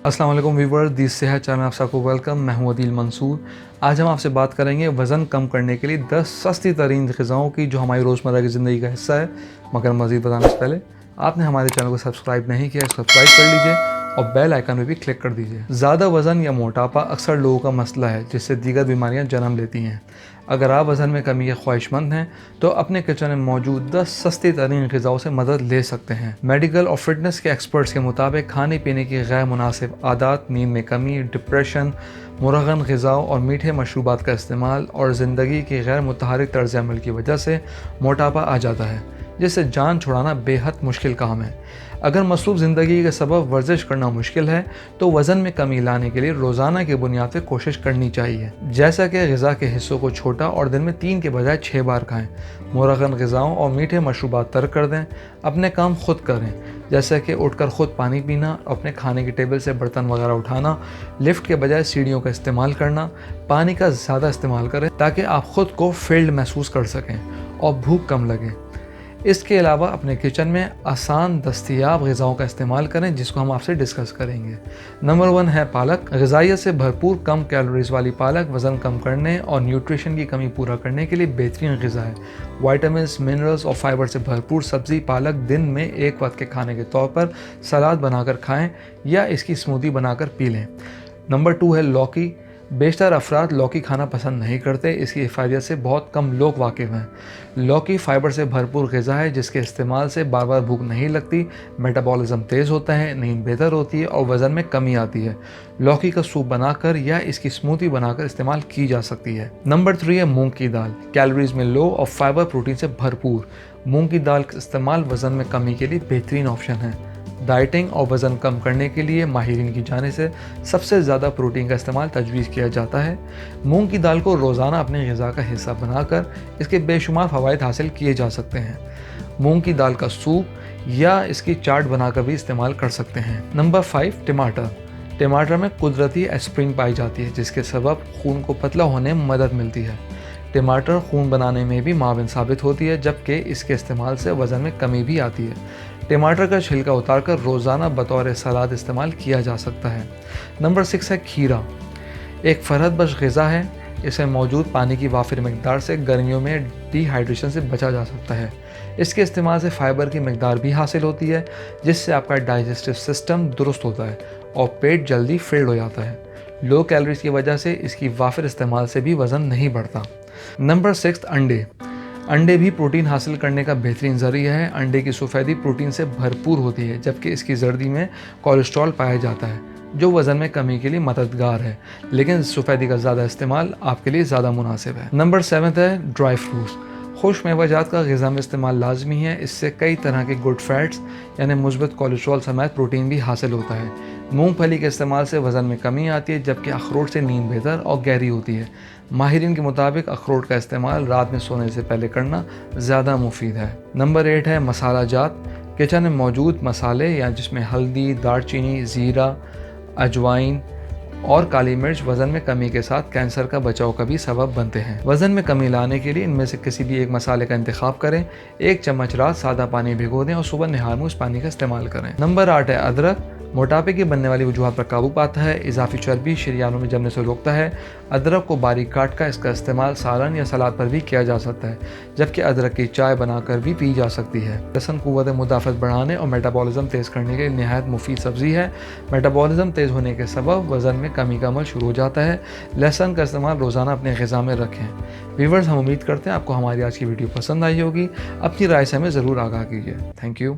अस्सलाम वालेकुम व्यूअर्स, दी सेहत चैनल आप सबको वेलकम। मैं हूं अदील मंसूर। आज हम आपसे बात करेंगे वज़न कम करने के लिए 10 सस्ती तरीन ग़िज़ाओं की जो हमारी रोज़मर्रा की ज़िंदगी का हिस्सा है। मगर मज़ीद बताने से पहले आपने हमारे चैनल को सब्सक्राइब नहीं किया, सब्सक्राइब कर लीजिए और बेल आइकन में भी क्लिक कर दीजिए। ज़्यादा वज़न या मोटापा अक्सर लोगों का मसला है जिससे दीगर बीमारियां जन्म लेती हैं। अगर आप वज़न में कमी के ख्वाहिशमंद हैं तो अपने किचन में मौजूद 10 सस्ती तरीन ग़िज़ाओं से मदद ले सकते हैं। मेडिकल और फिटनेस के एक्सपर्ट्स के मुताबिक खाने पीने की गैर मुनासिब आदत, नींद में कमी, डिप्रेशन, मुरगन ग़िज़ाओं और मीठे मशरूबात का इस्तेमाल और ज़िंदगी की गैर मुतहरिक तर्ज़ अमल की वजह से मोटापा आ जाता है, जिससे जान छुड़ाना बेहद मुश्किल काम है। अगर मसरूफ़ ज़िंदगी के सबब वर्जिश करना मुश्किल है तो वज़न में कमी लाने के लिए रोज़ाना की बुनियाद पर कोशिश करनी चाहिए। जैसा कि ग़िज़ा के हिस्सों को छोटा और दिन में 3 के बजाय 6 बार खाएँ। मुरगन ग़िज़ाओं और मीठे मशरूबात तर्क कर दें। अपने काम खुद करें, जैसे कि उठकर खुद पानी पीना, अपने खाने की टेबल से बर्तन वगैरह उठाना, लिफ्ट के बजाय सीढ़ियों का इस्तेमाल करना। पानी का ज़्यादा इस्तेमाल करें ताकि आप ख़ुद को फिल्ड महसूस कर सकें और भूख कम लगे। इसके अलावा अपने किचन में आसान दस्तयाब ग़िज़ाओं का इस्तेमाल करें, जिसको हम आपसे डिस्कस करेंगे। नंबर 1 है पालक। ग़िज़ाइयत से भरपूर कम कैलोरीज़ वाली पालक वज़न कम करने और न्यूट्रिशन की कमी पूरा करने के लिए बेहतरीन ग़िज़ा है। विटामिन्स, मिनरल्स और फाइबर से भरपूर सब्ज़ी पालक दिन में एक वक्त के खाने के तौर पर सलाद बनाकर खाएँ या इसकी स्मूदी बनाकर पी लें। नंबर 2 है लौकी। बेशतर अफराद लौकी खाना पसंद नहीं करते, इसकी हिफायत से बहुत कम लोग वाकिफ़ हैं। लौकी फ़ाइबर से भरपूर ग़िज़ा है जिसके इस्तेमाल से बार बार भूख नहीं लगती, मेटाबॉलिज़्म तेज़ होता है, नींद बेहतर होती है और वज़न में कमी आती है। लौकी का सूप बनाकर या इसकी स्मूदी बनाकर इस्तेमाल की जा सकती है। नंबर 3 है मूंग की दाल। कैलोरीज़ में लो और फाइबर प्रोटीन से भरपूर मूंग की दाल का इस्तेमाल वज़न में कमी के लिए बेहतरीन ऑप्शन है। डाइटिंग और वज़न कम करने के लिए माहिरीन की जाने से सबसे ज़्यादा प्रोटीन का इस्तेमाल तजवीज़ किया जाता है। मूंग की दाल को रोज़ाना अपने ग़िज़ा का हिस्सा बनाकर इसके बेशुमार फ़वाइद हासिल किए जा सकते हैं। मूंग की दाल का सूप या इसकी चाट बनाकर भी इस्तेमाल कर सकते हैं। नंबर 5 टमाटर। टमाटर में कुदरती एस्प्रिन पाई जाती है जिसके सबब खून को पतला होने में मदद मिलती है। टमाटर खून बनाने में भी माविन साबित होती है, जबकि इसके इस्तेमाल से वज़न में कमी भी आती है। टमाटर का छिलका उतारकर रोज़ाना बतौर सलाद इस्तेमाल किया जा सकता है। नंबर 6 है खीरा। एक फ़रहत बख्श ग़िज़ा है। इसमें मौजूद पानी की वाफिर मकदार से गर्मियों में डिहाइड्रेशन से बचा जा सकता है। इसके इस्तेमाल से फ़ाइबर की मकदार भी हासिल होती है, जिससे आपका डाइजेस्टिव सिस्टम दुरुस्त होता है और पेट जल्दी फिल्ड हो जाता है। लो कैलोरीज़ की वजह से इसकी वाफिर इस्तेमाल से भी वज़न नहीं बढ़ता। नंबर 6 अंडे। अंडे भी प्रोटीन हासिल करने का बेहतरीन ज़रिया है। अंडे की सफ़ेदी प्रोटीन से भरपूर होती है, जबकि इसकी जर्दी में कोलेस्ट्रॉल पाया जाता है जो वज़न में कमी के लिए मददगार है, लेकिन सफ़ेदी का ज़्यादा इस्तेमाल आपके लिए ज़्यादा मुनासिब है। नंबर 7 है ड्राई फ्रूट्स। खुश मेवाजात का ग़िज़ा में इस्तेमाल लाजमी है। इससे कई तरह के गुड फैट्स यानी मुस्बत कोलेस्ट्रॉल समेत प्रोटीन भी हासिल होता है। मूंगफली के इस्तेमाल से वज़न में कमी आती है, जबकि अखरोट से नींद बेहतर और गहरी होती है। माहिरीन के मुताबिक अखरोट का इस्तेमाल रात में सोने से पहले करना ज़्यादा मुफीद है। नंबर 8 है मसाला जात। किचन में मौजूद मसाले या जिसमें हल्दी, दालचीनी, ज़ीरा, अजवाइन और काली मिर्च वज़न में कमी के साथ कैंसर का बचाव का भी सबब बनते हैं। वज़न में कमी लाने के लिए इनमें से किसी भी एक मसाले का इंतखाब करें। 1 चम्मच रात सादा पानी भिगो दें और सुबह नहाने में उस पानी का इस्तेमाल करें। नंबर 8 है अदरक। मोटापे की बनने वाली वजूहात पर काबू पाता है, इजाफी चर्बी शरीयानों में जमने से रोकता है। अदरक को बारीक काट कर इसका इस्तेमाल सालन या सलाद पर भी किया जा सकता है, जबकि अदरक की चाय बनाकर भी पी जा सकती है। लहसुन क़ुव्वत मुदाफ़त बढ़ाने और मेटाबॉलिज़्म तेज़ करने के लिए नहायत मुफीद सब्ज़ी है। मेटाबॉलिज़्म तेज़ होने के सबब वज़न में कमी का अमल शुरू हो जाता है। लहसुन का इस्तेमाल रोज़ाना अपने ग़िज़ा में रखें। व्यूअर्स, हम उम्मीद करते हैं आपको हमारी आज की वीडियो पसंद आई होगी। अपनी राय से हमें ज़रूर आगाह कीजिए। Thank you.